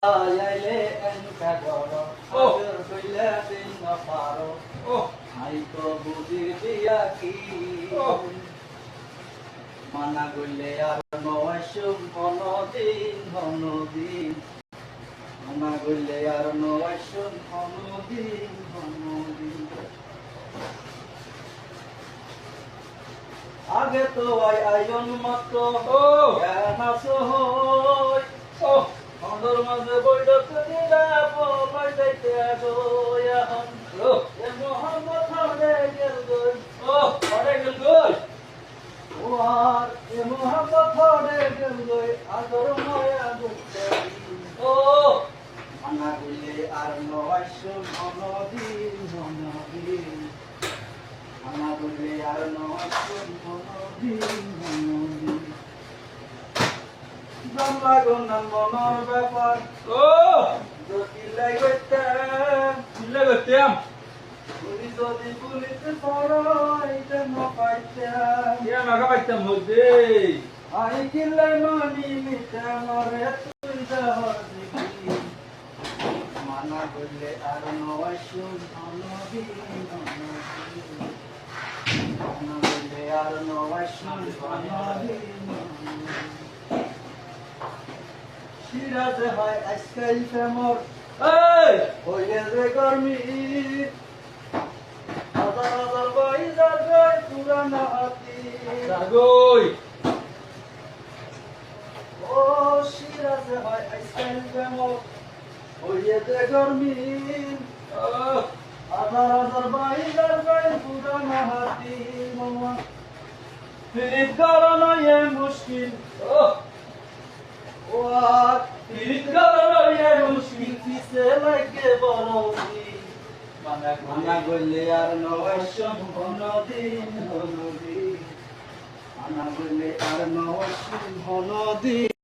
আইলে এনকা গড় আগর কইলে দিন না পারো আই তো বুঝি দিয়া কি মানা গইলে আর নয় শুভ নদিন মানা গইলে আর নয় শুভ নদিন আগে তো আইন মাত্র জ্ঞান আসহই অন্দর মাঝে বৈঠক দিলা বলাই যাইতে গো এখন এ মোহাম্মদ হরে গেল গই হরে গেল গই ও আর এ মোহাম্মদ হরে গেল গই আদর মায়া গুতে ও মানা গইলে আর নয় শুভ নদিন মানা গইলে আর নয় শুভ নদিন মনের ব্যাপার লাগতাম যদি বলিতে পড়াইতে পাইতাম হচ্ছে আই কিল্লাই মানি মিতে মরে তুই যাহর দিবি মানা করলে আর নয় শুন নবী মানা করলে আর নয় শুন নবী সিরাজে হয় আজকাল ফেমর হইলে যে গরমি হাজার হাজার বাইজার যায় পুরানা হাতি সাগই ও সিরাজে হয় আজকাল ফেমর হইলে যে গরমি হাজার হাজার বাইজার যায় পুরানা হাতি মামা ফিরিত গাড়ানো এ মুশকিল What? Pirit galanaya mushkil Pise লাগে বড়দি মানা গলে আর নয় শুভ নদিন মানা গলে আর নয় শুভ নদিন